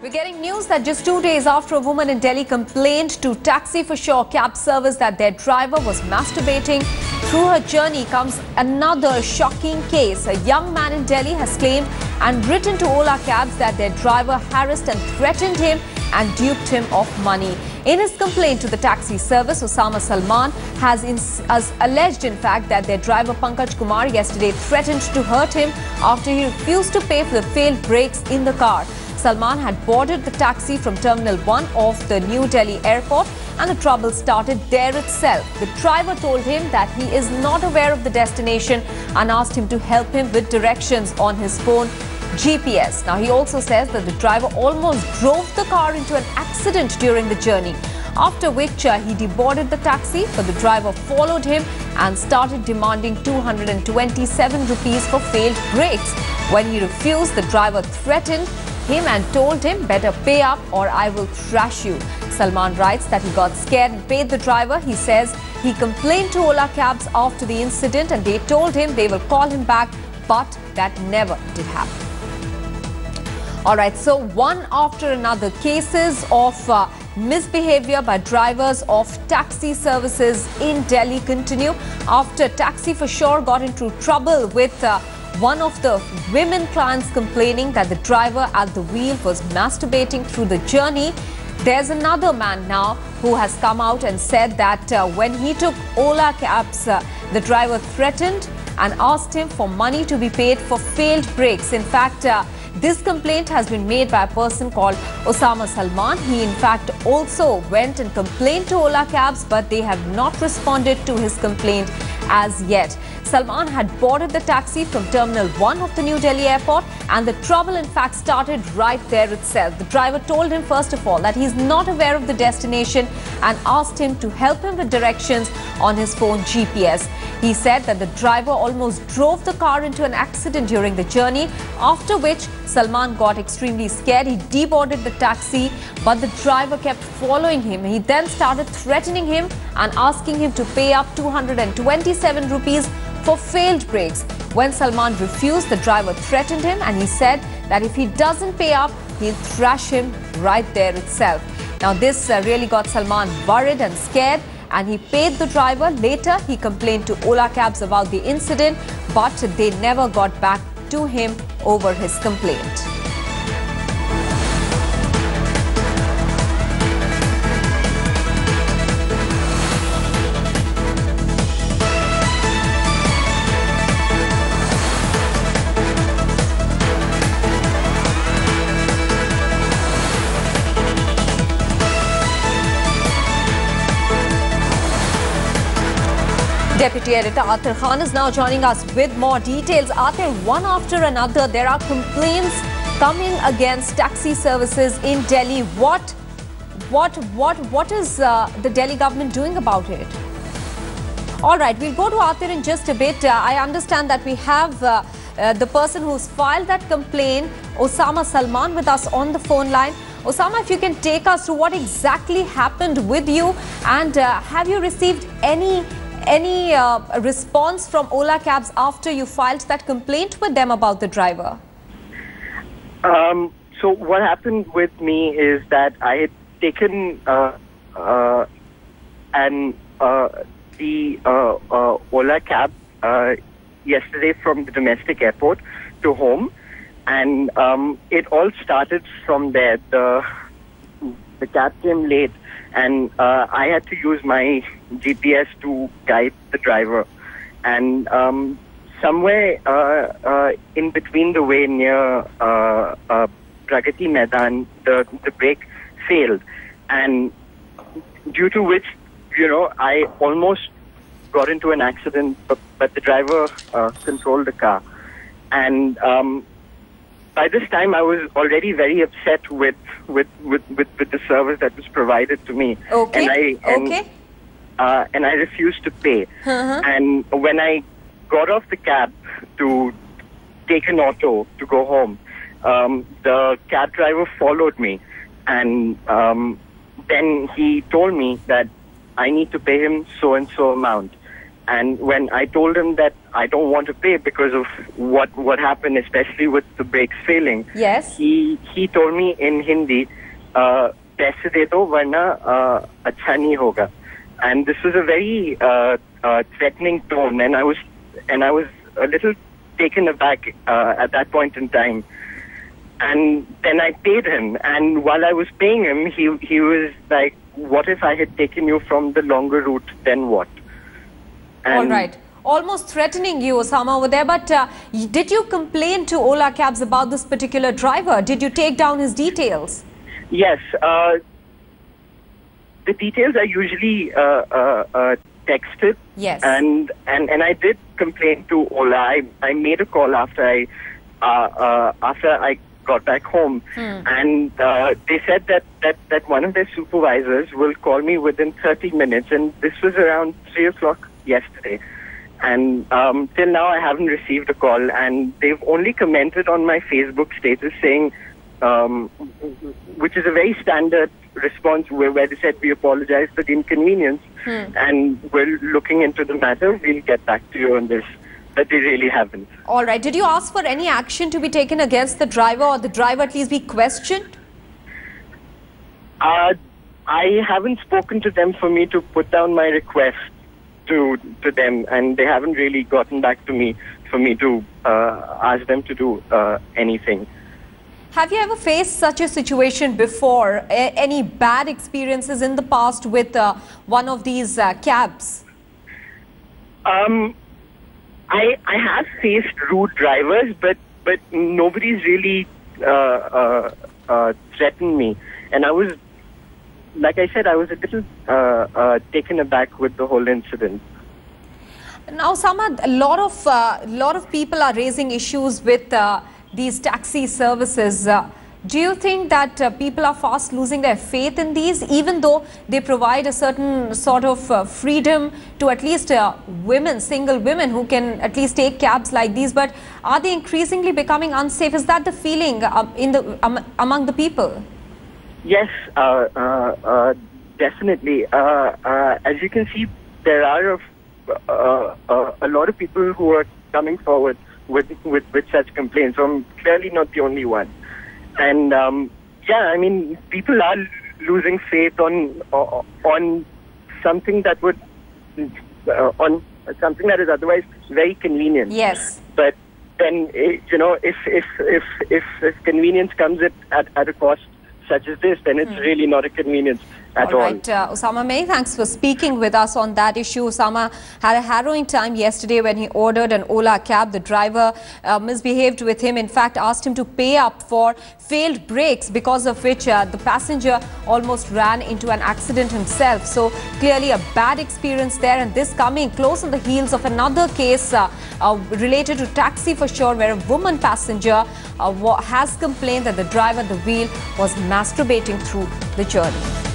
We're getting news that just 2 days after a woman in Delhi complained to Taxi for Sure cab service that their driver was masturbating through her journey comes another shocking case. A young man in Delhi has claimed and written to Ola cabs that their driver harassed and threatened him and duped him of money. In his complaint to the taxi service, Osama Salman has alleged in fact that their driver Pankaj Kumar yesterday threatened to hurt him after he refused to pay for the failed brakes in the car. Salman had boarded the taxi from Terminal 1 of the New Delhi airport and the trouble started there itself. The driver told him that he is not aware of the destination and asked him to help him with directions on his phone GPS. Now, he also says that the driver almost drove the car into an accident during the journey, after which he deboarded the taxi, but the driver followed him and started demanding 227 rupees for failed brakes. When he refused, the driver threatened him and told him, "Better pay up or I will thrash you." Salman writes that he got scared and paid the driver. He says he complained to Ola cabs after the incident and they told him they will call him back, but that never did happen. Alright, so one after another cases of misbehavior by drivers of taxi services in Delhi continue after Taxi for Sure got into trouble with one of the women clients complaining that the driver at the wheel was masturbating through the journey. There's another man now who has come out and said that when he took Ola cabs, the driver threatened and asked him for money to be paid for failed brakes. In fact, this complaint has been made by a person called Osama Salman. He in fact also went and complained to Ola cabs, but they have not responded to his complaint as yet. Salman had boarded the taxi from Terminal 1 of the New Delhi airport and the trouble in fact started right there itself. The driver told him first of all that he is not aware of the destination and asked him to help him with directions on his phone GPS. He said that the driver almost drove the car into an accident during the journey, after which Salman got extremely scared. He deboarded the taxi, but the driver kept following him. He then started threatening him and asking him to pay up 227 rupees for failed brakes. When Salman refused, the driver threatened him and he said that if he doesn't pay up, he'll thrash him right there itself. Now, this really got Salman worried and scared, and he paid the driver. Later, he complained to Ola cabs about the incident, but they never got back to him over his complaint. Deputy Editor Atir Khan is now joining us with more details. Atir, one after another, there are complaints coming against taxi services in Delhi. What is the Delhi government doing about it? All right, we'll go to Atir in just a bit. I understand that we have the person who's filed that complaint, Osama Salman, with us on the phone line. Osama, if you can take us through what exactly happened with you, and have you received any response from Ola cabs after you filed that complaint with them about the driver? So what happened with me is that I had taken the Ola cab yesterday from the domestic airport to home, and it all started from there. The cab came late, and I had to use my GPS to guide the driver. And somewhere in between the way near Pragati Maidan, the brake failed. And due to which, I almost got into an accident, but the driver controlled the car. And by this time, I was already very upset with the service that was provided to me. Okay. And I refused to pay. And when I got off the cab to take an auto to go home, the cab driver followed me, and then he told me that I need to pay him so and so amount. And when I told him that I don't want to pay because of what happened, especially with the brakes failing, Yes. he told me in Hindi, "Paise de do, varna acha nahi hoga." And this was a very threatening tone, and I was a little taken aback at that point in time. And then I paid him, and while I was paying him, he was like, "What if I had taken you from the longer route? Then what?" And all right. Almost threatening you, Osama, over there. But did you complain to Ola Cabs about this particular driver? Did you take down his details? Yes. The details are usually texted. Yes. And I did complain to Ola. I made a call after I got back home, and they said that one of their supervisors will call me within 30 minutes, and this was around 3 o'clock yesterday. And till now I haven't received a call, and they've only commented on my Facebook status saying, which is a very standard response, where they said, "We apologize for the inconvenience, and we're looking into the matter. We'll get back to you on this." But they really haven't. All right. Did you ask for any action to be taken against the driver, or the driver at least be questioned? I haven't spoken to them for me to put down my request to them, and they haven't really gotten back to me for me to ask them to do anything. Have you ever faced such a situation before? Any bad experiences in the past with one of these cabs? I have faced rude drivers, but nobody's really threatened me, and I was, like I said, I was a little taken aback with the whole incident. Now, Samad, a lot of people are raising issues with these taxi services. Do you think that people are fast losing their faith in these, even though they provide a certain sort of freedom to at least women, single women who can at least take cabs like these? But are they increasingly becoming unsafe? Is that the feeling among the people? Yes, definitely. As you can see, there are a lot of people who are coming forward with such complaints. So I'm clearly not the only one. And yeah, I mean, people are losing faith on something that would on something that is otherwise very convenient. Yes. But then, you know, if convenience comes at a cost such as this, then it's really not a convenience at all. All right, Osama, many thanks for speaking with us on that issue. Osama had a harrowing time yesterday when he ordered an Ola cab. The driver misbehaved with him, in fact asked him to pay up for failed brakes, because of which the passenger almost ran into an accident himself. So clearly a bad experience there, and this coming close on the heels of another case related to taxi for sure, where a woman passenger has complained that the driver at the wheel was masturbating through the journey.